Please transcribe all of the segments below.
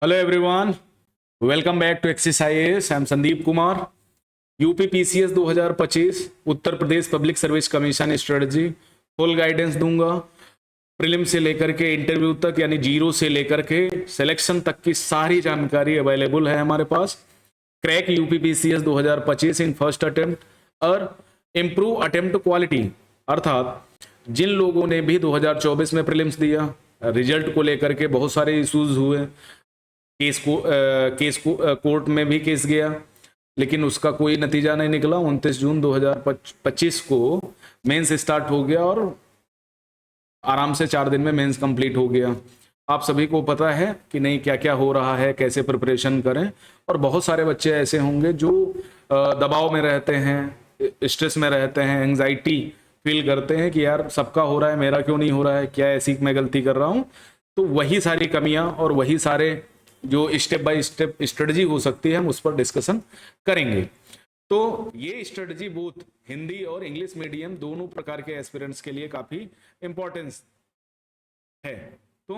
Hello everyone, welcome back to Axis IAS. I am Sandeep Kumar. UP PCS 2025 Uttar Pradesh public service commission strategy full guidance दूंगा। Prelim से लेकर के interview तक यानी zero से लेकर के सिलेक्शन तक की सारी जानकारी अवेलेबल है हमारे पास। Crack UP PCS 2025 in first attempt और इम्प्रूव अटेम्प्ट क्वालिटी, अर्थात जिन लोगों ने भी 2024 में प्रीलिम्स दिया, रिजल्ट को लेकर के बहुत सारे इश्यूज हुए। कोर्ट में भी केस गया, लेकिन उसका कोई नतीजा नहीं निकला। 29 जून 2025 को मेंस स्टार्ट हो गया और आराम से 4 दिन में मेंस कंप्लीट हो गया। आप सभी को पता है कि नहीं क्या क्या हो रहा है, कैसे प्रिपरेशन करें। और बहुत सारे बच्चे ऐसे होंगे जो दबाव में रहते हैं, स्ट्रेस में रहते हैं, एंग्जाइटी फील करते हैं कि यार सबका हो रहा है, मेरा क्यों नहीं हो रहा है, क्या ऐसी मैं गलती कर रहा हूं। तो वही सारी कमियां और वही सारे जो स्टेप बाय स्टेप स्ट्रेटजी हो सकती है हम उस पर डिस्कशन करेंगे। तो ये स्ट्रेटजी बोथ हिंदी और इंग्लिश मीडियम दोनों प्रकार के एस्पिरेंट्स के लिए काफी इंपॉर्टेंस है। तो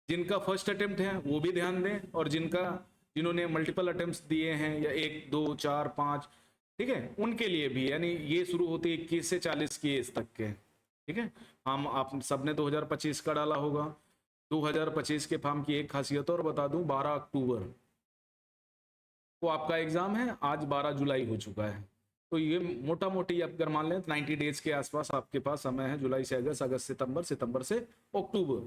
जिनका फर्स्ट अटेम्प्ट है वो भी ध्यान दें, और जिन्होंने मल्टीपल अटेम्प्ट्स दिए हैं या 1 2 4 5, ठीक है, उनके लिए भी, यानी ये शुरू होती है 21 से 40 की एज तक के। ठीक है, हम आप सबने 2025 का डाला होगा। 2025 के फॉर्म की एक खासियत और बता दूं, 12 अक्टूबर को आपका एग्जाम है, आज 12 जुलाई हो चुका है। तो ये मोटा मोटी आप अगर मान लें 90 डेज के आसपास आपके पास समय है। जुलाई से अगस्त, अगस्त सितंबर, सितंबर से अक्टूबर।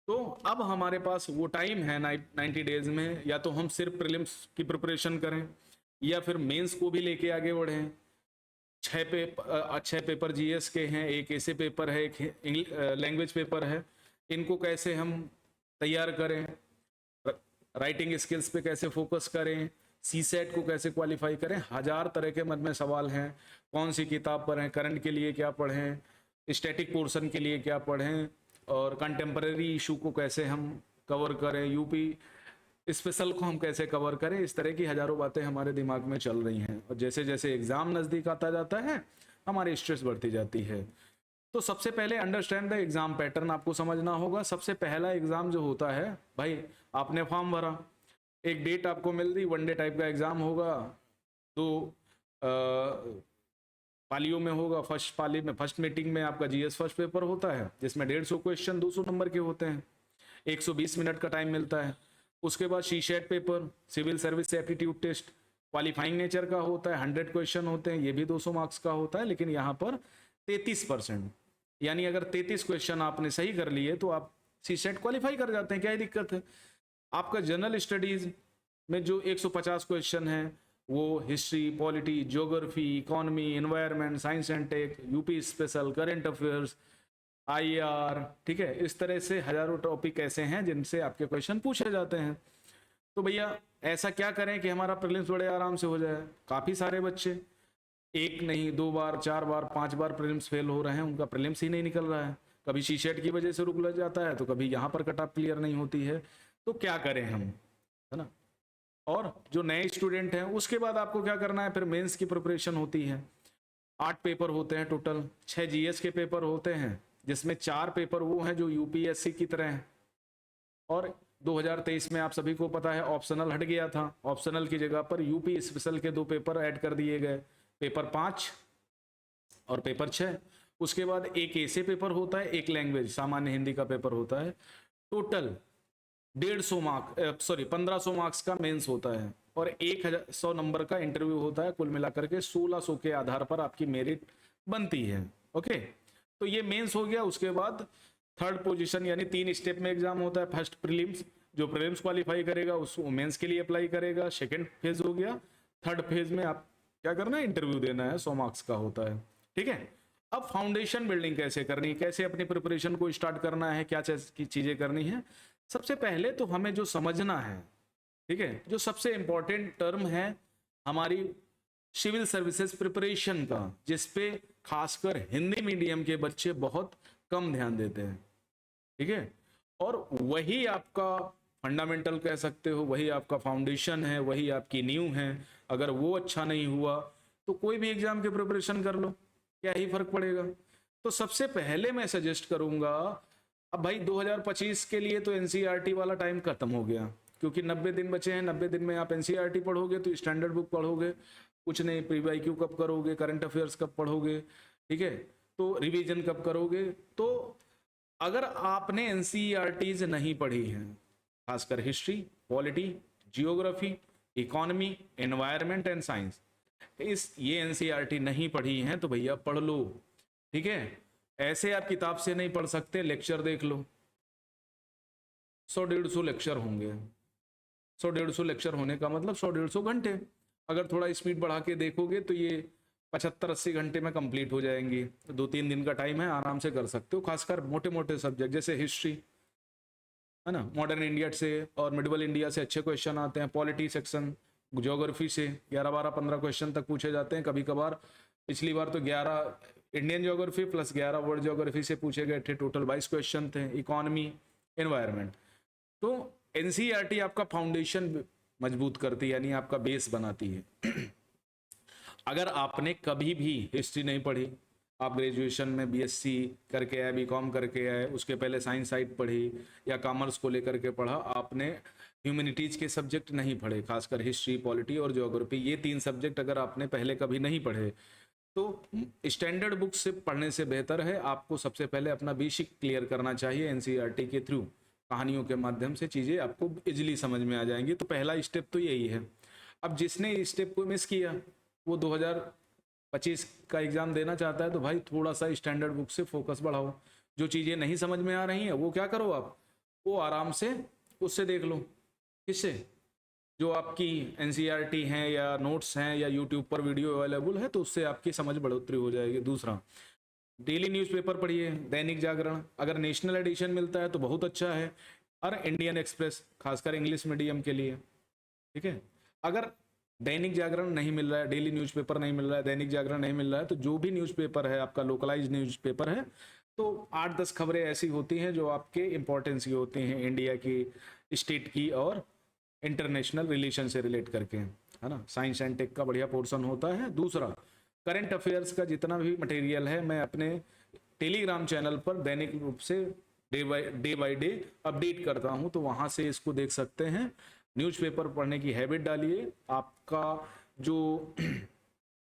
तो अब हमारे पास वो टाइम है 90 डेज में, या तो हम सिर्फ प्रीलिम्स की प्रिपरेशन करें या फिर मेंस को भी लेके आगे बढ़ें। 6 पेपर जीएस के हैं, एक ऐसे पेपर है, एक लैंग्वेज पेपर है। इनको कैसे हम तैयार करें, राइटिंग स्किल्स पे कैसे फोकस करें, सीसेट को कैसे क्वालिफाई करें, हजार तरह के मन में सवाल हैं। कौन सी किताब पढ़ें, करंट के लिए क्या पढ़ें, स्टैटिक पोर्शन के लिए क्या पढ़ें, और कंटेम्पररी इशू को कैसे हम कवर करें, यूपी स्पेशल को हम कैसे कवर करें। इस तरह की हजारों बातें हमारे दिमाग में चल रही हैं, और जैसे जैसे एग्जाम नज़दीक आता जाता है हमारी स्ट्रेस बढ़ती जाती है। तो सबसे पहले अंडरस्टैंड द एग्जाम पैटर्न आपको समझना होगा। सबसे पहला एग्जाम जो होता है, भाई आपने फॉर्म भरा, एक डेट आपको मिल दी, 1 डे टाइप का एग्जाम होगा। तो पालियों में होगा। फर्स्ट पाली में, फर्स्ट मीटिंग में आपका जीएस फर्स्ट पेपर होता है, जिसमें 150 क्वेश्चन 200 नंबर के होते हैं। 120 मिनट का टाइम मिलता है। उसके बाद CSAT paper, civil service aptitude test qualifying nature का होता है, 100 क्वेश्चन होते हैं, ये भी 200 मार्क्स का होता है। लेकिन यहाँ पर 33%, यानी अगर 33 क्वेश्चन आपने सही कर लिए तो आप सीसेट क्वालिफाई कर जाते हैं। क्या ही दिक्कत है। आपका जनरल स्टडीज में जो 150 क्वेश्चन है वो history, polity, geography, economy, environment, science and tech, UP special, current affairs, IR, ठीक है, इस तरह से हजारों टॉपिक ऐसे हैं जिनसे आपके क्वेश्चन पूछे जाते हैं। तो भैया ऐसा क्या करें कि हमारा प्रीलिम्स बड़े आराम से हो जाए। काफी सारे बच्चे एक नहीं 2 बार 4 बार 5 बार प्रीलिम्स फेल हो रहे हैं, उनका प्रीलिम्स ही नहीं निकल रहा है। कभी शीशेट की वजह से रुक लग जाता है, तो कभी यहाँ पर कट ऑफ क्लियर नहीं होती है। तो क्या करें हम, है ना। और जो नए स्टूडेंट हैं उसके बाद आपको क्या करना है, फिर मेंस की प्रिपरेशन होती है। 8 पेपर होते हैं टोटल, 6 जीएस के पेपर होते हैं, जिसमें 4 पेपर वो हैं जो यूपीएससी की तरह हैं। और 2023 में आप सभी को पता है ऑप्शनल हट गया था। ऑप्शनल की जगह पर यूपी स्पेशल के 2 पेपर ऐड कर दिए गए, पेपर 5 और पेपर 6। उसके बाद एक ऐसे पेपर होता है, एक लैंग्वेज सामान्य हिंदी का पेपर होता है। टोटल 150 मार्क, सॉरी 1500 मार्क्स का मेंस होता है, और 1100 नंबर का इंटरव्यू होता है। कुल मिलाकर के 1600 के आधार पर आपकी मेरिट बनती है। ओके, तो ये मेंस हो गया। उसके बाद थर्ड पोजीशन, यानी 3 स्टेप में एग्जाम होता है। फर्स्ट प्रीलिम्स, जो प्रीलिम्स क्वालिफाई करेगा उसको मेंस के लिए अप्लाई करेगा। सेकंड फेज हो गया। थर्ड फेज में आप क्या करना है, इंटरव्यू देना है, 100 मार्क्स का होता है। ठीक है, अब फाउंडेशन बिल्डिंग कैसे करनी है, कैसे अपनी प्रिपरेशन को स्टार्ट करना है, क्या चीजें करनी है। सबसे पहले तो हमें जो समझना है, ठीक है, जो सबसे इंपॉर्टेंट टर्म है हमारी सिविल सर्विसेज प्रिपरेशन का, जिसपे खासकर हिंदी मीडियम के बच्चे बहुत कम ध्यान देते हैं। ठीक है, और वही आपका फंडामेंटल कह सकते हो, वही आपका फाउंडेशन है, वही आपकी नींव है। अगर वो अच्छा नहीं हुआ तो कोई भी एग्जाम की प्रिपरेशन कर लो, क्या ही फर्क पड़ेगा। तो सबसे पहले मैं सजेस्ट करूंगा, अब भाई 2025 के लिए तो एनसीईआरटी वाला टाइम खत्म हो गया। क्योंकि 90 दिन बचे हैं, 90 दिन में आप एनसीईआरटी पढ़ोगे तो स्टैंडर्ड बुक पढ़ोगे, कुछ नहीं। प्रीवाईक्यू कब करोगे, करंट अफेयर्स कब पढ़ोगे, ठीक है, तो रिवीजन कब करोगे। तो अगर आपने एनसीईआरटीज नहीं पढ़ी हैं, खासकर history, polity, geography, economy, environment and science, ये एनसीईआरटी नहीं पढ़ी हैं तो भैया पढ़ लो, ठीक है। ऐसे आप किताब से नहीं पढ़ सकते, लेक्चर देख लो, 100-150 लेक्चर होंगे। 100-150 लेक्चर होने का मतलब 100-150 घंटे। अगर थोड़ा स्पीड बढ़ा के देखोगे तो ये 75-80 घंटे में कंप्लीट हो जाएंगी। 2-3 दिन का टाइम है, आराम से कर सकते हो। खासकर मोटे मोटे सब्जेक्ट जैसे हिस्ट्री, है ना, मॉडर्न इंडिया से और मिडिवल इंडिया से अच्छे क्वेश्चन आते हैं। पॉलिटी सेक्शन, ज्योग्राफी से 11-12-15 क्वेश्चन तक पूछे जाते हैं कभी कभार। पिछली बार तो 11 Indian geography plus 11 world geography से पूछे गए थे, टोटल 22 क्वेश्चन थे। Economy, environment. तो एनसीईआरटी आपका फाउंडेशन मजबूत करती है, यानी आपका बेस बनाती है। अगर आपने कभी भी हिस्ट्री नहीं पढ़ी, आप ग्रेजुएशन में बीएससी करके आए, बीकॉम करके आए, उसके पहले साइंस साइड पढ़ी या कॉमर्स को लेकर के पढ़ा, आपने ह्यूमैनिटीज के सब्जेक्ट नहीं पढ़े, खासकर हिस्ट्री, पॉलिटी और ज्योग्राफी, ये 3 सब्जेक्ट अगर आपने पहले कभी नहीं पढ़े तो स्टैंडर्ड बुक से पढ़ने से बेहतर है आपको सबसे पहले अपना बेसिक क्लियर करना चाहिए। एनसीईआरटी के थ्रू कहानियों के माध्यम से चीज़ें आपको इजीली समझ में आ जाएंगी। तो पहला स्टेप तो यही है। अब जिसने इस स्टेप को मिस किया, वो 2025 का एग्जाम देना चाहता है, तो भाई थोड़ा सा स्टैंडर्ड बुक से फोकस बढ़ाओ। जो चीज़ें नहीं समझ में आ रही हैं वो क्या करो आप, वो आराम से उससे देख लो। किससे? जो आपकी एनसीईआरटी हैं या नोट्स हैं या यूट्यूब पर वीडियो अवेलेबल है, तो उससे आपकी समझ बढ़ोतरी हो जाएगी। दूसरा, डेली न्यूज़पेपर पढ़िए। दैनिक जागरण अगर नेशनल एडिशन मिलता है तो बहुत अच्छा है, और इंडियन एक्सप्रेस खासकर इंग्लिश मीडियम के लिए, ठीक है। अगर दैनिक जागरण नहीं मिल रहा है, डेली न्यूज़पेपर नहीं मिल रहा है, दैनिक जागरण नहीं मिल रहा है, तो जो भी न्यूज़पेपर है आपका लोकलाइज न्यूज़पेपर है, तो 8-10 खबरें ऐसी होती हैं जो आपके इंपॉर्टेंस की होती हैं, इंडिया की, स्टेट की और इंटरनेशनल रिलेशन से रिलेट करके, है ना। साइंस एंड टेक का बढ़िया पोर्शन होता है। दूसरा, करंट अफेयर्स का जितना भी मटेरियल है मैं अपने टेलीग्राम चैनल पर दैनिक रूप से डे बाय डे अपडेट करता हूं, तो वहां से इसको देख सकते हैं। न्यूज़पेपर पढ़ने की हैबिट डालिए, आपका जो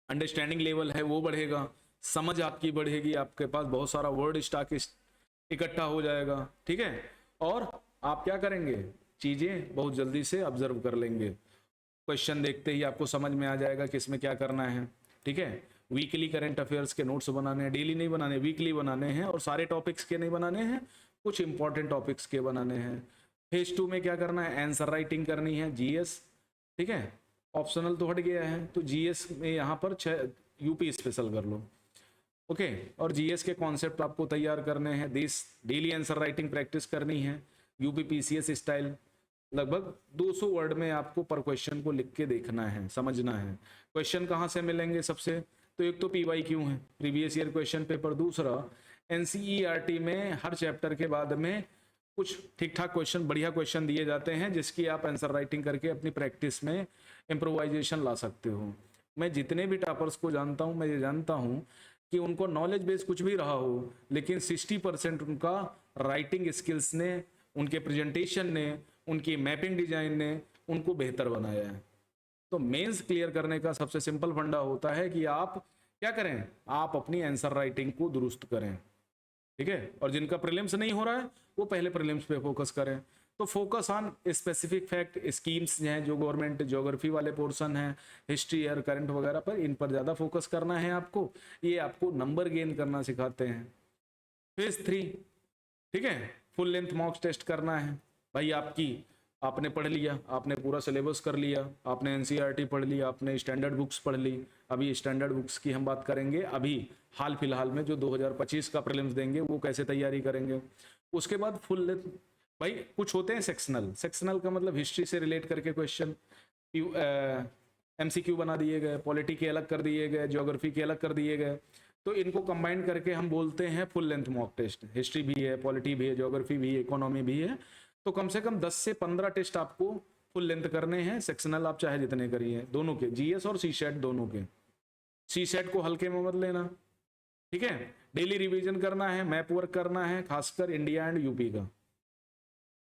अंडरस्टैंडिंग लेवल है वो बढ़ेगा, समझ आपकी बढ़ेगी, आपके पास बहुत सारा वर्ड स्टॉक इकट्ठा हो जाएगा, ठीक है। और आप क्या करेंगे, चीजें बहुत जल्दी से ऑब्जर्व कर लेंगे। क्वेश्चन देखते ही आपको समझ में आ जाएगा कि इसमें क्या करना है, ठीक है। वीकली करंट अफेयर्स के नोट्स बनाने हैं, डेली नहीं बनाने, वीकली बनाने हैं, और सारे टॉपिक्स के नहीं बनाने हैं, कुछ इंपॉर्टेंट टॉपिक्स के बनाने हैं। फेज 2 में क्या करना है, आंसर राइटिंग करनी है, जीएस, ठीक है। ऑप्शनल तो हट गया है, तो जीएस में यहाँ पर 6 यूपी स्पेशल कर लो, ओके। और जीएस के कॉन्सेप्ट आपको तैयार करने हैं, डेली आंसर राइटिंग प्रैक्टिस करनी है, यूपी पीसीएस स्टाइल। लगभग 200 वर्ड में आपको पर क्वेश्चन को लिख के देखना है, समझना है। क्वेश्चन कहाँ से मिलेंगे सबसे, तो एक तो पीवाईक्यू है, प्रीवियस ईयर क्वेश्चन पेपर। दूसरा, एनसीईआरटी में हर चैप्टर के बाद में कुछ ठीक ठाक क्वेश्चन, बढ़िया क्वेश्चन दिए जाते हैं, जिसकी आप आंसर राइटिंग करके अपनी प्रैक्टिस में इम्प्रोवाइजेशन ला सकते हो। मैं जितने भी टॉपर्स को जानता हूँ, मैं ये जानता हूँ कि उनको नॉलेज बेस कुछ भी रहा हो, लेकिन 60% उनका राइटिंग स्किल्स ने, उनके प्रेजेंटेशन ने, उनकी मैपिंग डिजाइन ने उनको बेहतर बनाया है। तो मेंस क्लियर करने का सबसे सिंपल फंडा होता है कि आप क्या करें, आप अपनी आंसर राइटिंग को दुरुस्त करें, ठीक है। और जिनका प्रीलिम्स नहीं हो रहा है वो पहले प्रीलिम्स पे फोकस करें। तो focus on specific fact, schemes हैं जो गवर्नमेंट ज्योग्राफी वाले पोर्शन है, हिस्ट्री और करंट वगैरह पर, इन पर ज्यादा फोकस करना है आपको। ये आपको नंबर गेन करना सिखाते हैं। फेज 3, ठीक है, फुल लेंथ मॉक टेस्ट करना है। भाई आपने पढ़ लिया, आपने पूरा सिलेबस कर लिया, आपने एनसीईआरटी पढ़ लिया, आपने स्टैंडर्ड बुक्स पढ़ ली। अभी स्टैंडर्ड बुक्स की हम बात करेंगे, अभी हाल फिलहाल में जो 2025 का प्रीलिम्स देंगे वो कैसे तैयारी करेंगे। उसके बाद फुल लेंथ, भाई कुछ होते हैं सेक्शनल का मतलब हिस्ट्री से रिलेट करके क्वेश्चन एमसीक्यू बना दिए गए, पॉलिटी के अलग कर दिए गए, ज्योग्राफी के अलग कर दिए गए, तो इनको कंबाइन करके हम बोलते हैं full length mock test. History भी है, पॉलिटी भी है, ज्योग्राफी भी है, इकोनॉमी भी है, तो कम से कम 10 से 15 टेस्ट आपको फुल लेंथ करने हैं। सेक्शनल आप चाहे जितने करिए, दोनों के, जीएस और सीसेट दोनों के। सीसेट को हल्के में मत लेना, ठीक है। डेली रिवीजन करना है, मैप वर्क करना है, खासकर इंडिया एंड यूपी का,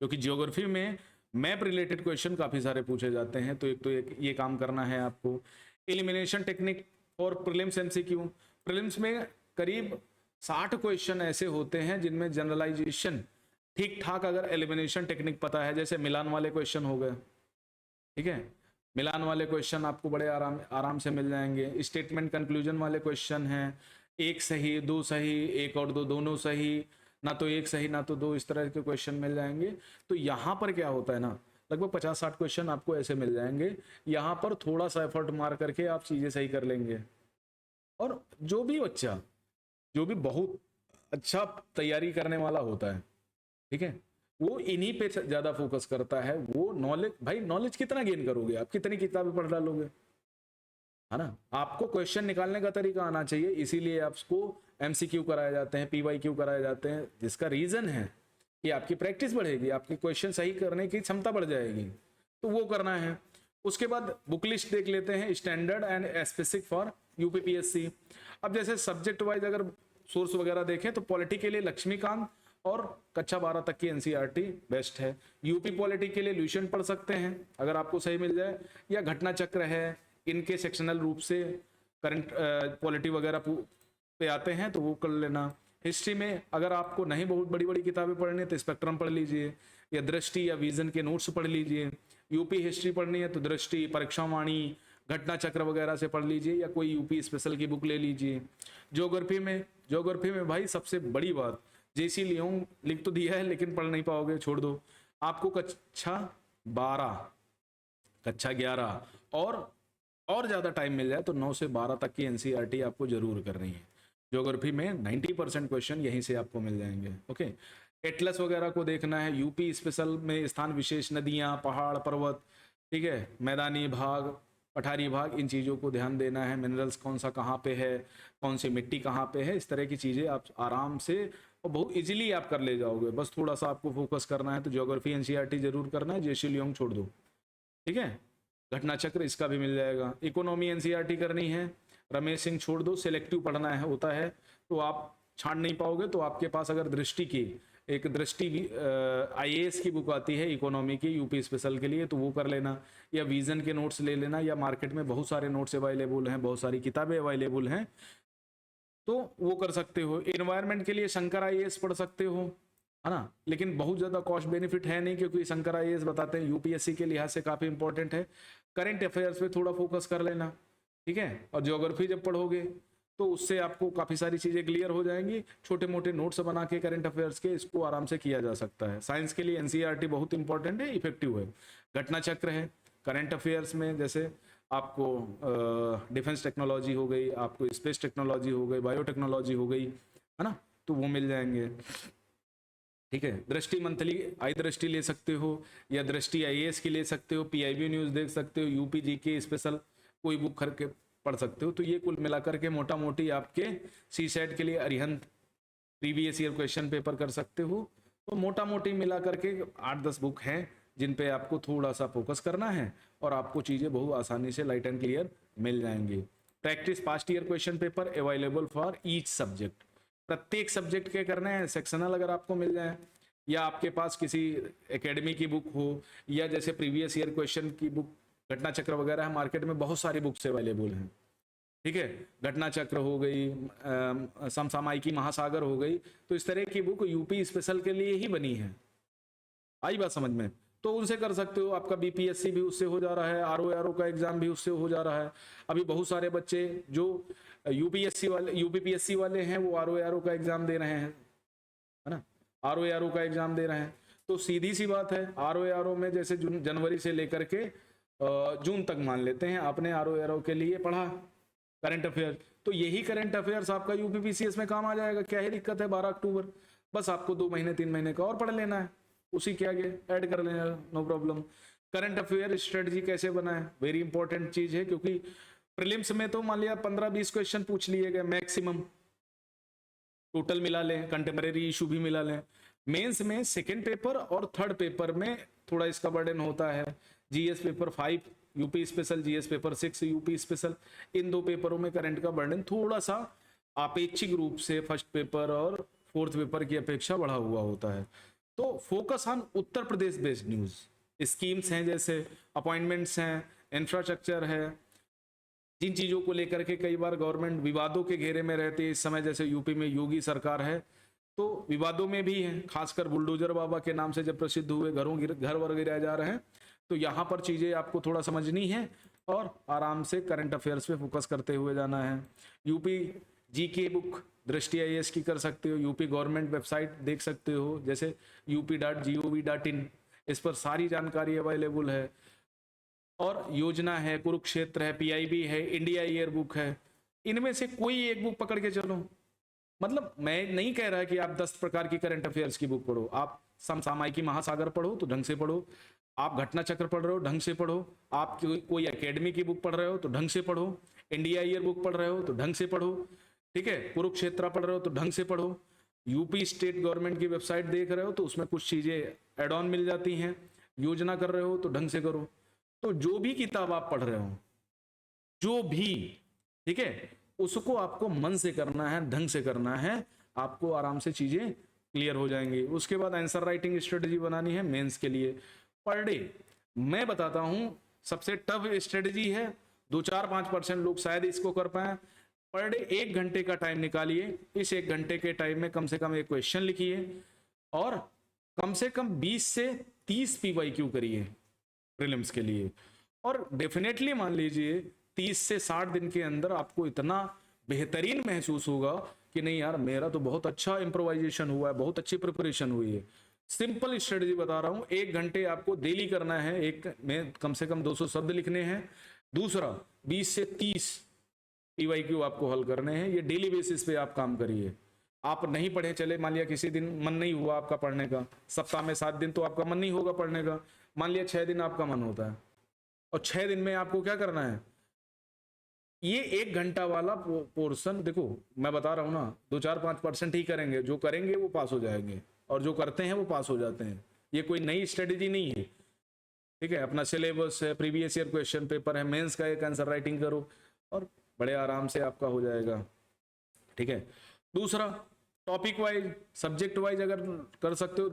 क्योंकि ज्योग्राफी में मैप रिलेटेड क्वेश्चन काफी सारे पूछे जाते हैं, तो एक ये काम करना है आपको। एलिमिनेशन टेक्निक और प्रीलिम्स एमसीक्यू, प्रीलिम्स में करीब 60 क्वेश्चन ऐसे होते हैं जिनमें जनरलाइजेशन ठीक ठाक अगर एलिमिनेशन टेक्निक पता है, जैसे मिलान वाले क्वेश्चन हो गए, ठीक है, मिलान वाले क्वेश्चन आपको बड़े आराम से मिल जाएंगे। स्टेटमेंट कंक्लूजन वाले क्वेश्चन हैं, एक सही, दो सही, एक और दो दोनों सही, ना तो एक सही ना तो दो, इस तरह के क्वेश्चन मिल जाएंगे। तो यहाँ पर क्या होता है ना, लगभग 50-60 क्वेश्चन आपको ऐसे मिल जाएंगे। यहाँ पर थोड़ा सा एफर्ट मार करके आप चीजें सही कर लेंगे। और जो भी बच्चा जो भी बहुत अच्छा तैयारी करने वाला होता है, ठीक है, वो इन्हीं पे ज्यादा फोकस करता है। वो नॉलेज, भाई नॉलेज कितना गेन करोगे आप, कितनी किताबें पढ़ डालोगे, है ना। आपको क्वेश्चन निकालने का तरीका आना चाहिए, इसीलिए आपको एमसीक्यू कराए जाते हैं, पीवाईक्यू कराए जाते हैं, जिसका रीजन है कि आपकी प्रैक्टिस बढ़ेगी, आपकी क्वेश्चन सही करने की क्षमता बढ़ जाएगी, तो वो करना है। उसके बाद बुक लिस्ट देख लेते हैं, standard and specific for UPPSC. अब जैसे सब्जेक्ट वाइज अगर सोर्स वगैरह देखें तो पॉलिटी के लिए लक्ष्मीकांत और कक्षा 12 तक की एनसीईआरटी बेस्ट है। यूपी पॉलिटी के लिए ल्यूशन पढ़ सकते हैं अगर आपको सही मिल जाए, या घटना चक्र है, इनके सेक्शनल रूप से करंट पॉलिटी वगैरह पे आते हैं तो वो कर लेना। हिस्ट्री में अगर आपको नहीं बहुत बड़ी बड़ी किताबें पढ़नी है तो स्पेक्ट्रम पढ़ लीजिए, या दृष्टि या विजन के नोट्स पढ़ लीजिए। यूपी हिस्ट्री पढ़नी है तो दृष्टि, परीक्षावाणी, घटना चक्र वगैरह से पढ़ लीजिए, या कोई यूपी स्पेशल की बुक ले लीजिए। ज्योग्राफी में भाई सबसे बड़ी बात, जेसी लियोंग लिख तो दिया है लेकिन पढ़ नहीं पाओगे, छोड़ दो। आपको कक्षा 12, कक्षा 11 और ज्यादा टाइम मिल जाए तो 9 से 12 तक की एनसीईआरटी आपको जरूर करनी है। ज्योग्राफी में 90% क्वेश्चन यहीं से आपको मिल जाएंगे। ओके, एटलस वगैरह को देखना है। यूपी स्पेशल में स्थान विशेष, नदियां, पहाड़, पर्वत, ठीक है, मैदानी भाग, पठारी भाग, इन चीज़ों को ध्यान देना है। मिनरल्स कौन सा कहाँ पे है, कौन सी मिट्टी कहाँ पे है, इस तरह की चीज़ें आप आराम से और बहुत इजीली आप कर ले जाओगे। बस थोड़ा सा आपको फोकस करना है, तो ज्योग्राफी एनसीईआरटी जरूर करना है, जेसी लियोंग छोड़ दो, ठीक है। घटना चक्र इसका भी मिल जाएगा। इकोनॉमी एनसीईआरटी करनी है, रमेश सिंह छोड़ दो, सिलेक्टिव पढ़ना है होता है तो आप छांट नहीं पाओगे। तो आपके पास अगर दृष्टि की एक दृष्टि आईएएस की बुक आती है इकोनॉमी की यूपी स्पेशल के लिए, तो वो कर लेना, या विजन के नोट्स ले लेना, या मार्केट में बहुत सारे नोट्स अवेलेबल हैं, बहुत सारी किताबें अवेलेबल हैं, तो वो कर सकते हो। एनवायरनमेंट के लिए शंकर आईएएस पढ़ सकते हो, है ना, लेकिन बहुत ज्यादा कॉस्ट बेनिफिट है नहीं, क्योंकि शंकर आईएएस बताते हैं यूपीएससी के लिहाज से काफी इंपॉर्टेंट है। करंट अफेयर्स पे थोड़ा फोकस कर लेना, ठीक है। और ज्योग्राफी जब पढ़ोगे तो उससे आपको काफी सारी चीजें क्लियर हो जाएंगी। छोटे मोटे नोट्स बना के करंट अफेयर्स के इसको आराम से किया जा सकता है। साइंस के लिए एनसीईआरटी बहुत इंपॉर्टेंट है, इफेक्टिव है। घटना चक्र है। करंट अफेयर्स में जैसे आपको डिफेंस टेक्नोलॉजी हो गई, आपको स्पेस टेक्नोलॉजी हो गई, बायोटेक्नोलॉजी हो गई, है ना, तो वो मिल जाएंगे, ठीक है। दृष्टि मंथली आई दृष्टि ले सकते हो, या दृष्टि आईएएस की ले सकते हो, पीआईबी न्यूज देख सकते हो, यूपी जीके स्पेशल कोई बुक खरीद के पढ़ सकते हो। तो ये कुल मिलाकर के मोटा मोटी आपके सीसेट के लिए Arihant previous year question paper कर सकते हो। तो मोटा मोटी मिला करके 8-10 बुक हैं जिन पे आपको थोड़ा सा फोकस करना है, और आपको चीजें बहुत आसानी से लाइट एंड क्लियर मिल जाएंगी। Practice past year question paper available for each subject, प्रत्येक सब्जेक्ट के करने हैं। सेक्शनल अगर आपको मिल जाए, या आपके पास किसी एकेडमी की बुक हो, या जैसे प्रीवियस ईयर क्वेश्चन की बुक, घटना चक्र वगैरह है, मार्केट में बहुत सारी बुक्स अवेलेबल हैं, ठीक है। घटना चक्र हो गई, समसामयिकी महासागर हो गई, तो इस तरह की बुक यूपी स्पेशल के लिए ही बनी है। आई बात समझ में, तो उनसे कर सकते हो। आपका बीपीएससी भी उससे हो जा रहा है, आरओ का एग्जाम भी उससे हो जा रहा है। अभी बहुत सारे बच्चे जो यूपीपीएससी वाले हैं वो आरओ का एग्जाम दे रहे हैं, है ना, आरओ का एग्जाम दे रहे हैं। तो सीधी सी बात है, आरओ में जैसे जनवरी से लेकर के जून तक मान लेते हैं आपने आरओ के लिए पढ़ा करंट अफेयर, तो यही करंट अफेयर्स आपका यूपीपीसीएस में काम आ जाएगा। क्या ही दिक्कत है, 12 अक्टूबर, बस आपको 2 महीने 3 महीने का और पढ़ लेना है, उसी के आगे ऐड कर लेना, no problem. Current affair strategy कैसे बनाए, वेरी इंपॉर्टेंट चीज है, क्योंकि प्रीलिम्स में तो मान लिया 15-20 क्वेश्चन पूछ लिए गए मैक्सिमम, टोटल मिला लें, कंटेम्परेरी इशू भी मिला लें। मेंस में सेकंड पेपर और थर्ड पेपर में थोड़ा इसका बर्डन होता है। GS paper 5 UP special, GS paper 6 UP special, इन 2 पेपरों में करंट का बर्डन थोड़ा सा अपेक्षिक रूप से फर्स्ट पेपर और फोर्थ पेपर की अपेक्षा बढ़ा हुआ होता है। तो focus on Uttar Pradesh based news, schemes हैं जैसे अपॉइंटमेंट्स हैं, इंफ्रास्ट्रक्चर है, जिन चीज़ों को लेकर के कई बार गवर्नमेंट विवादों के घेरे में रहती है। इस समय जैसे यूपी में योगी सरकार है तो विवादों में भी है, खासकर बुलडोजर बाबा के नाम से जब प्रसिद्ध हुए, घर वर गिराए जा रहे हैं। तो यहाँ पर चीज़ें आपको थोड़ा समझनी है और आराम से करंट अफेयर्स पे फोकस करते हुए जाना है। यूपी जीके बुक दृष्टि आईएएस की कर सकते हो, यूपी गवर्नमेंट वेबसाइट देख सकते हो जैसे up.gov.in, इस पर सारी जानकारी अवेलेबल है। और योजना है, कुरुक्षेत्र है, पीआईबी है, इंडिया ईयर बुक है, इनमें से कोई एक बुक पकड़ के चलो। मतलब मैं नहीं कह रहा कि आप 10 प्रकार की करंट अफेयर्स की बुक पढ़ो, आप समसामयिकी महासागर पढ़ो तो ढंग से पढ़ो, आप घटना चक्र पढ़ रहे हो ढंग से पढ़ो, आप कोई एकेडमी की बुक पढ़ रहे हो तो ढंग से पढ़ो, इंडिया ईयर बुक पढ़ रहे हो तो ढंग से पढ़ो, ठीक है, कुरुक्षेत्र पढ़ रहे हो तो ढंग से पढ़ो, यूपी स्टेट गवर्नमेंट की वेबसाइट देख रहे हो तो उसमें कुछ चीजें एड ऑन मिल जाती हैं, योजना कर रहे हो तो ढंग से करो। तो जो भी किताब आप पढ़ रहे हो, जो भी, ठीक है, उसको आपको मन से करना है, ढंग से करना है, आपको आराम से चीजें क्लियर हो जाएंगी। उसके बाद आंसर राइटिंग स्ट्रेटजी बनानी है मेंस के लिए। पर डे मैं बताता हूं सबसे टफ स्ट्रेटजी है, 2-4-5% लोग शायद इसको कर पाए। पर डे 1 घंटे का टाइम निकालिए, इस 1 घंटे के टाइम में कम से कम एक क्वेश्चन लिखिए और कम से कम 20 से 30 पीवाईक्यू करिए प्रीलिम्स के लिए। और डेफिनेटली मान लीजिए 30 से 60 दिन के अंदर आपको इतना बेहतरीन महसूस होगा कि नहीं यार मेरा तो बहुत अच्छा इम्प्रोवाइजेशन हुआ है, बहुत अच्छी प्रिपरेशन हुई है। सिंपल स्ट्रेटजी बता रहा हूं, 1 घंटे आपको डेली करना है, एक में कम से कम 200 शब्द लिखने हैं। दूसरा 20 से 30 पीवाईक्यू आपको हल करने हैं, ये डेली बेसिस पे आप काम करिए। आप नहीं पढ़े चले, मान लिया किसी दिन मन नहीं हुआ आपका पढ़ने का, सप्ताह में 7 दिन तो आपका मन नहीं होगा पढ़ने का, मान लिया 6 दिन आपका मन होता है, और 6 दिन में आपको क्या करना है, ये 1 घंटा वाला पोर्शन, देखो मैं बता रहा हूं ना, 2-4-5% ही करेंगे, जो करेंगे वो पास हो जाएंगे और जो करते हैं वो पास हो जाते हैं। ये कोई नई स्ट्रेटेजी नहीं है, ठीक है। अपना सिलेबस है, प्रीवियस ईयर क्वेश्चन पेपर है, मेंस का एक आंसर राइटिंग करो और बड़े आराम से आपका हो जाएगा, ठीक है। दूसरा टॉपिक वाइज, सब्जेक्ट वाइज अगर कर सकते हो,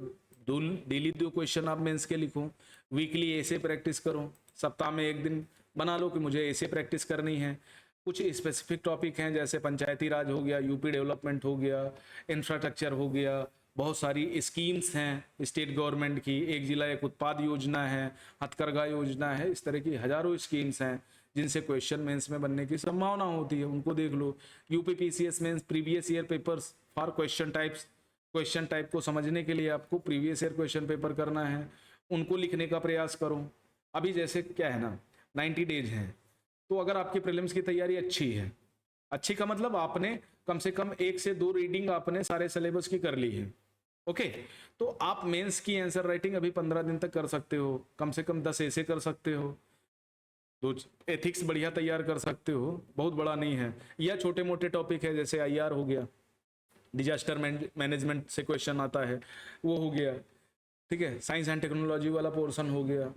डेली 2 क्वेश्चन आप मेंस के लिखो, वीकली ऐसे प्रैक्टिस करो, सप्ताह में 1 दिन बना लो कि मुझे ऐसे प्रैक्टिस करनी है। कुछ स्पेसिफिक टॉपिक हैं जैसे पंचायती राज हो गया, यूपी डेवलपमेंट हो गया, इंफ्रास्ट्रक्चर हो गया, बहुत सारी स्कीम्स हैं स्टेट गवर्नमेंट की, एक जिला एक उत्पाद योजना है, हथकरघा योजना है, इस तरह की हजारों स्कीम्स हैं जिनसे क्वेश्चन मेंस में बनने की संभावना होती है, उनको देख लो। UP PCS mains previous year papers for question types, question type को समझने के लिए आपको प्रीवियस ईयर क्वेश्चन पेपर करना है, उनको लिखने का प्रयास करो। अभी जैसे क्या है ना, 90 डेज हैं, तो अगर आपकी प्रीलिम्स की तैयारी अच्छी है, अच्छी का मतलब आपने कम से कम 1 से 2 रीडिंग आपने सारे सिलेबस की कर ली है, ओके, तो आप मेंस की आंसर राइटिंग अभी 15 दिन तक कर सकते हो, कम से कम 10 ऐसे कर सकते हो, 2 एथिक्स बढ़िया तैयार कर सकते हो, बहुत बड़ा नहीं है। या छोटे मोटे टॉपिक है जैसे आईआर हो गया, डिजास्टर मैनेजमेंट से क्वेश्चन आता है, वो हो गया, ठीक है, साइंस एंड टेक्नोलॉजी वाला पोर्शन हो गया,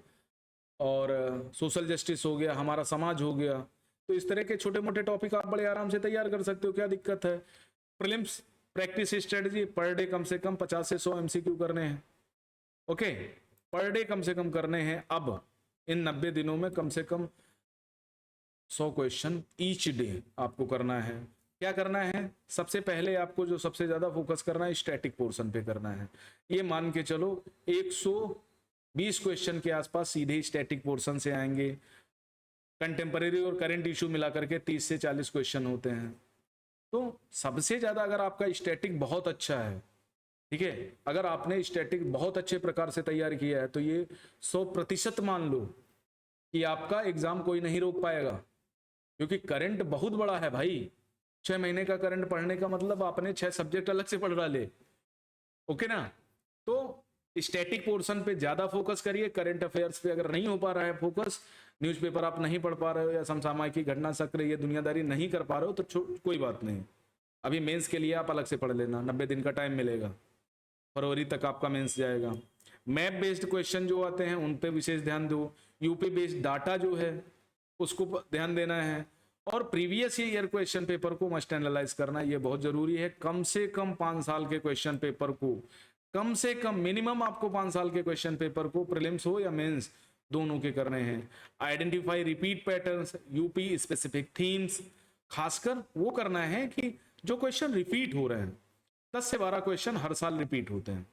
और सोशल जस्टिस हो गया, हमारा समाज हो गया। तो इस तरह के छोटे मोटे टॉपिक आप बड़े आराम से तैयार कर सकते हो, क्या दिक्कत है। Prelims practice strategy, per day कम से कम 50 से 100 एमसीक्यू करने हैं, ओके, पर डे कम से कम करने हैं। अब इन 90 दिनों में कम से कम 100 क्वेश्चन ईच डे आपको करना है। क्या करना है, सबसे पहले आपको जो सबसे ज्यादा फोकस करना है स्टैटिक पोर्शन पे करना है। ये मान के चलो 120 क्वेश्चन के आसपास सीधे स्टैटिक पोर्शन से आएंगे। कंटेम्परेरी और करंट इशू मिलाकर के 30 से 40 क्वेश्चन होते हैं। तो सबसे ज्यादा अगर आपका स्टैटिक बहुत अच्छा है, ठीक है, अगर आपने स्टैटिक बहुत अच्छे प्रकार से तैयार किया है, तो ये 100% मान लो कि आपका एग्जाम कोई नहीं रोक पाएगा, क्योंकि करंट बहुत बड़ा है भाई। 6 महीने का करंट पढ़ने का मतलब आपने 6 सब्जेक्ट अलग से पढ़ डाले, ओके ना। तो स्टैटिक पोर्शन पे ज्यादा फोकस करिए, करंट अफेयर्स पे अगर नहीं हो पा रहा है फोकस, न्यूज़पेपर आप नहीं पढ़ पा रहे हो या समसामयिक घटना चक्र ये दुनियादारी नहीं कर पा रहे हो, तो कोई बात नहीं, अभी मेंस के लिए आप अलग से पढ़ लेना, 90 दिन का टाइम मिलेगा, फरवरी तक आपका मेंस जाएगा। मैप बेस्ड क्वेश्चन जो आते हैं उन पे विशेष ध्यान दो, यूपी बेस्ड डाटा जो है उसको ध्यान देना है, और प्रीवियस ईयर क्वेश्चन पेपर को मस्ट एनालाइज करना, ये बहुत जरूरी है। कम से कम 5 साल के क्वेश्चन पेपर को कम से कम मिनिमम आपको 5 साल के क्वेश्चन पेपर को प्रीलिम्स हो या मेंस दोनों के करने हैं। Identify repeat patterns, UP specific themes, खासकर वो करना है कि जो क्वेश्चन रिपीट हो रहे हैं, 10 से 12 क्वेश्चन हर साल रिपीट होते हैं।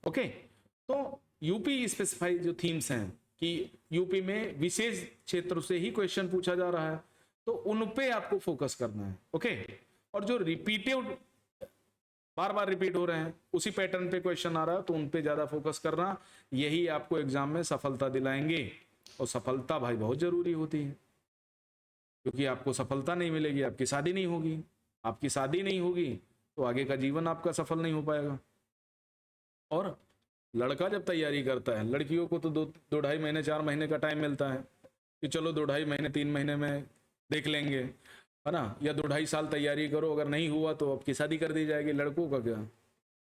ओके, तो यूपी स्पेसिफाई जो थीम्स हैं कि यूपी में विशेष क्षेत्र से ही क्वेश्चन पूछा जा रहा है, तो उन पे आपको फोकस करना है। ओके, और जो रिपीटेड बार बार रिपीट हो रहे हैं, उसी पैटर्न पे क्वेश्चन आ रहा है, तो उन पे ज्यादा फोकस करना, यही आपको एग्जाम में सफलता दिलाएंगे। और सफलता भाई बहुत जरूरी होती है, क्योंकि आपको सफलता नहीं मिलेगी, आपकी शादी नहीं होगी। आपकी शादी नहीं होगी तो आगे का जीवन आपका सफल नहीं हो पाएगा। और लड़का जब तैयारी करता है, लड़कियों को तो 2-2.5 महीने 4 महीने का टाइम मिलता है कि चलो 2-2.5 महीने 3 महीने में देख लेंगे, है ना, या 2-2.5 साल तैयारी करो, अगर नहीं हुआ तो आपकी शादी कर दी जाएगी। लड़कों का क्या,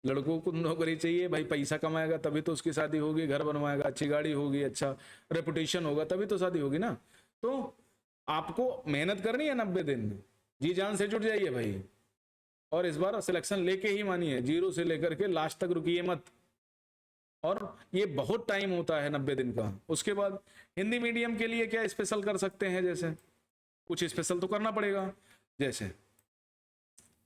लड़कों को नौकरी चाहिए भाई, पैसा कमाएगा तभी तो उसकी शादी होगी, घर बनवाएगा, अच्छी गाड़ी होगी, अच्छा रेपुटेशन होगा, तभी तो शादी होगी ना। तो आपको मेहनत करनी है 90 दिन में, जी जान से जुट जाइए भाई, और इस बार सिलेक्शन लेके ही मानिए, 0 से लेकर के लास्ट तक रुकिए मत। और ये बहुत टाइम होता है 90 दिन का। उसके बाद हिंदी मीडियम के लिए क्या स्पेशल कर सकते हैं, जैसे कुछ स्पेशल तो करना पड़ेगा, जैसे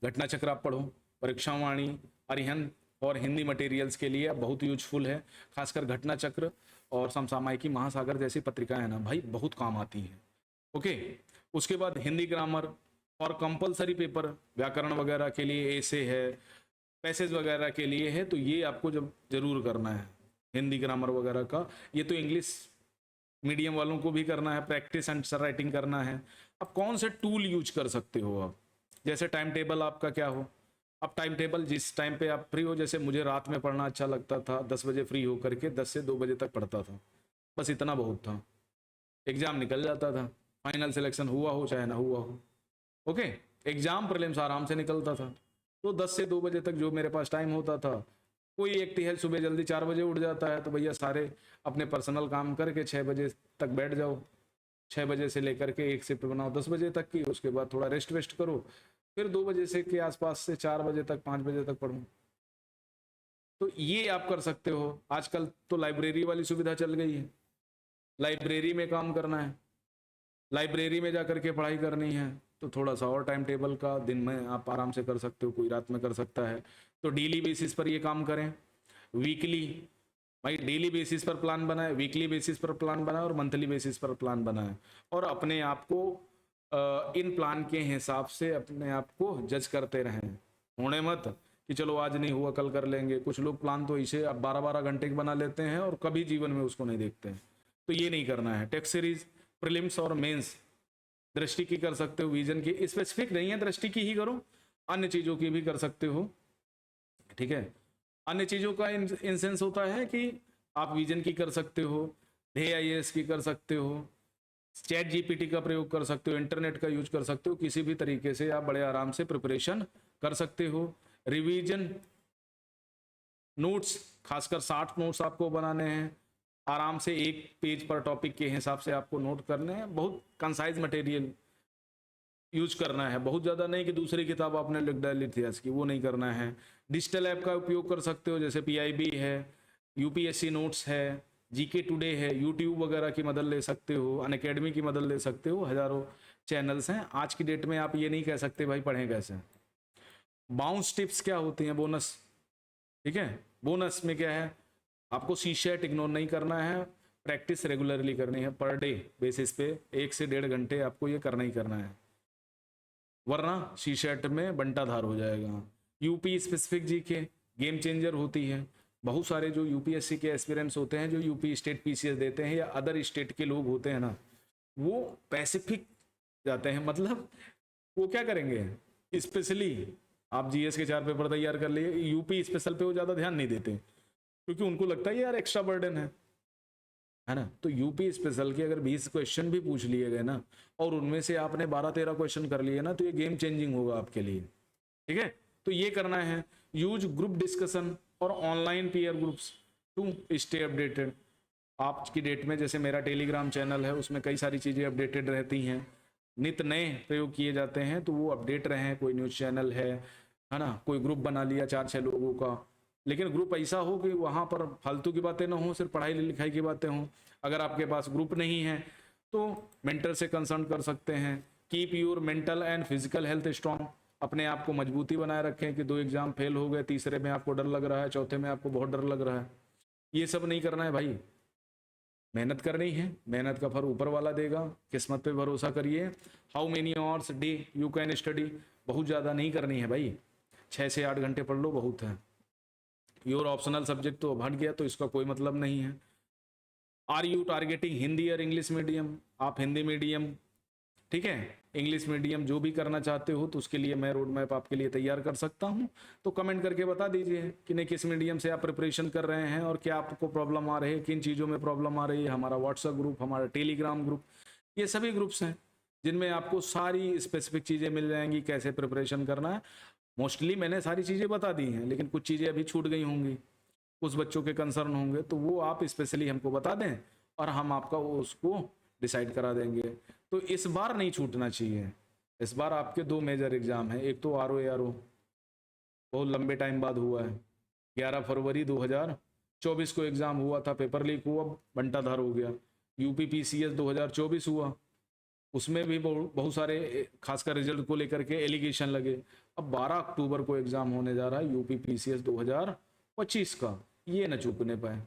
घटना चक्र आप पढ़ो, परीक्षा वाणी, अरिहंत और हिंदी मटेरियल्स के लिए बहुत यूजफुल है। खासकर घटना चक्र और समसामयिकी महासागर जैसी पत्रिकाएं ना भाई बहुत काम आती हैं। ओके, उसके बाद हिंदी ग्रामर और कंपलसरी पेपर व्याकरण वगैरह के लिए ऐसे है, पैसेज वगैरह के लिए है, तो ये आपको जब जरूर करना है हिंदी ग्रामर वगैरह का। ये तो इंग्लिश मीडियम वालों को भी करना है, प्रैक्टिस आंसर राइटिंग करना है। अब कौन से टूल यूज कर सकते हो आप, जैसे टाइम टेबल आपका क्या हो। अब टाइम टेबल जिस टाइम पे आप फ्री हो, जैसे मुझे रात में पढ़ना अच्छा लगता था, 10 बजे फ्री होकर के 10 से 2 बजे तक पढ़ता था, बस इतना बहुत था, एग्जाम निकल जाता था, फाइनल सिलेक्शन हुआ हो चाहे ना हुआ हो। ओके, एग्जाम प्रीलिम्स आराम से निकलता था। तो 10 से 2 बजे तक जो मेरे पास टाइम होता था, कोई एक है सुबह जल्दी 4 बजे उठ जाता है, तो भैया सारे अपने पर्सनल काम करके 6 बजे तक बैठ जाओ, 6 बजे से लेकर के एक शिफ्ट बनाओ 10 बजे तक की, उसके बाद थोड़ा रेस्ट वेस्ट करो, फिर 2 बजे से के आसपास से 4 बजे तक 5 बजे तक पढ़ो। तो ये आप कर सकते हो। आजकल तो लाइब्रेरी वाली सुविधा चल गई है, लाइब्रेरी में काम करना है, लाइब्रेरी में जा करके पढ़ाई करनी है, तो थोड़ा सा और टाइम टेबल का दिन में आप आराम से कर सकते हो, कोई रात में कर सकता है। तो डेली बेसिस पर ये काम करें, वीकली भाई डेली बेसिस पर प्लान बनाए, वीकली बेसिस पर प्लान बनाए और मंथली बेसिस पर प्लान बनाए, और अपने आप को इन प्लान के हिसाब से अपने आप को जज करते रहें। होने मत कि चलो आज नहीं हुआ कल कर लेंगे। कुछ लोग प्लान तो इसे अब 12-12 घंटे के बना लेते हैं और कभी जीवन में उसको नहीं देखते हैं, तो ये नहीं करना है। टेस्ट सीरीज प्रीलिम्स और मेंस दृष्टि की कर सकते हो, विजन की स्पेसिफिक नहीं है, दृष्टि की ही करो, अन्य चीजों की भी कर सकते हो। ठीक है, अन्य चीजों का इन सेंस होता है कि आप विजन की कर सकते हो, ध्येय आईएएस की कर सकते हो, चैट जीपीटी का प्रयोग कर सकते हो, इंटरनेट का यूज कर सकते हो, किसी भी तरीके से आप बड़े आराम से प्रिपरेशन कर सकते हो। रिवीजन नोट्स, खासकर 60 नोट्स आपको बनाने हैं, आराम से एक पेज पर टॉपिक के हिसाब से आपको नोट करने हैं, बहुत कंसाइज मटेरियल यूज करना है, बहुत ज़्यादा नहीं कि दूसरी किताब आपने लिख डाली इतिहास की, वो नहीं करना है। डिजिटल ऐप का उपयोग कर सकते हो, जैसे पीआईबी है, यूपीएससी नोट्स है, जीके टुडे है, यूट्यूब वगैरह की मदद ले सकते हो, अनअकैडमी की मदद ले सकते हो, हजारों चैनल्स हैं आज की डेट में। आप ये नहीं कह सकते भाई पढ़ें कैसे। बाउंस टिप्स क्या होती हैं, बोनस, ठीक है, बोनस में क्या है, आपको सी-शेट इग्नोर नहीं करना है, प्रैक्टिस रेगुलरली करनी है, पर डे बेसिस पे 1 से 1.5 घंटे आपको ये करना ही करना है, वरना सी-शेट में बंटाधार हो जाएगा। UP specific GK game changer होती है। बहुत सारे जो यूपीएससी के एस्पिरेंट्स होते हैं, जो यूपी स्टेट पीसीएस देते हैं या अदर स्टेट के लोग होते हैं ना, वो पैसिफिक जाते हैं, मतलब वो क्या करेंगे, स्पेशली आप जीएस के 4 पेपर तैयार कर लिए, यूपी स्पेशल पे वो ज़्यादा ध्यान नहीं देते, क्योंकि उनको लगता है यार एक्स्ट्रा बर्डन है ना। तो यूपी स्पेशल के अगर 20 क्वेश्चन भी पूछ लिए गए ना, और उनमें से आपने 12-13 क्वेश्चन कर लिए ना, तो ये गेम चेंजिंग होगा आपके लिए। ठीक है, तो ये करना है। यूज ग्रुप डिस्कशन और online peer groups to stay updated. आज की डेट में जैसे मेरा टेलीग्राम चैनल है, उसमें कई सारी चीज़ें अपडेटेड रहती हैं, नित्य नए प्रयोग किए जाते हैं, तो वो अपडेट रहें। कोई न्यूज़ चैनल है ना, कोई ग्रुप बना लिया 4-6 लोगों का, लेकिन ग्रुप ऐसा हो कि वहाँ पर फालतू की बातें ना हो, सिर्फ पढ़ाई लिखाई की बातें हों। अगर आपके पास ग्रुप नहीं है तो मेंटर से कंसल्ट कर सकते हैं। Keep your mental and physical health strong, अपने आप को मजबूती बनाए रखें कि 2 एग्जाम फेल हो गए, तीसरे में आपको डर लग रहा है, चौथे में आपको बहुत डर लग रहा है, ये सब नहीं करना है भाई। मेहनत करनी है, मेहनत का फल ऊपर वाला देगा, किस्मत पे भरोसा करिए। How many hours day you can study, बहुत ज़्यादा नहीं करनी है भाई, 6 से 8 घंटे पढ़ लो बहुत है। योर ऑप्शनल सब्जेक्ट तो हट गया तो इसका कोई मतलब नहीं है। आर यू टारगेटिंग हिंदी और इंग्लिश मीडियम, आप हिंदी मीडियम, ठीक है, इंग्लिश मीडियम जो भी करना चाहते हो तो उसके लिए मैं रोड मैप आपके लिए तैयार कर सकता हूं। तो कमेंट करके बता दीजिए कि नहीं किस मीडियम से आप प्रिपरेशन कर रहे हैं और क्या आपको प्रॉब्लम आ रही है, किन चीज़ों में प्रॉब्लम आ रही है। हमारा व्हाट्सएप ग्रुप, हमारा टेलीग्राम ग्रुप, ये सभी ग्रुप्स हैं जिनमें आपको सारी स्पेसिफिक चीज़ें मिल जाएंगी, कैसे प्रिपरेशन करना है। मोस्टली मैंने सारी चीज़ें बता दी हैं, लेकिन कुछ चीज़ें अभी छूट गई होंगी, कुछ बच्चों के कंसर्न होंगे, तो वो आप स्पेशली हमको बता दें और हम आपका उसको डिसाइड करा देंगे। तो इस बार नहीं छूटना चाहिए। इस बार आपके 2 मेजर एग्जाम हैं, एक तो RO बहुत लंबे टाइम बाद हुआ है, 11 फरवरी 2024 को एग्जाम हुआ था, पेपर लीक हुआ, बंटाधार हो गया। यूपी PCS 2024 हुआ, उसमें भी बहुत सारे खासकर रिजल्ट को लेकर के एलिगेशन लगे। अब 12 अक्टूबर को एग्जाम होने जा रहा है यूपी PCS 2025 का, ये न चूकने पाए।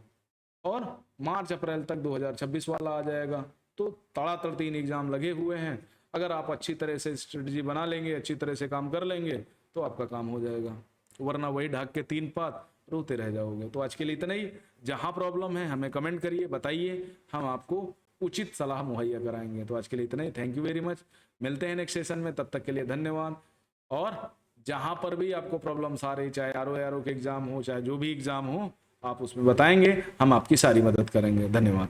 और मार्च अप्रैल तक 2026 वाला आ जाएगा। तो तड़ातड़ 3 एग्जाम लगे हुए हैं। अगर आप अच्छी तरह से स्ट्रेटजी बना लेंगे, अच्छी तरह से काम कर लेंगे तो आपका काम हो जाएगा, वरना वही ढाक के 3 पात रोते रह जाओगे। तो आज के लिए इतना ही। जहां प्रॉब्लम है हमें कमेंट करिए, बताइए, हम आपको उचित सलाह मुहैया कराएंगे। तो आज के लिए इतना ही। Thank you very much. मिलते हैं नेक्स्ट सेशन में, तब तक के लिए धन्यवाद। और जहां पर भी आपको प्रॉब्लम्स आ रही, चाहे RO के एग्जाम हो, चाहे जो भी एग्जाम हो, आप उसमें बताएंगे, हम आपकी सारी मदद करेंगे। धन्यवाद।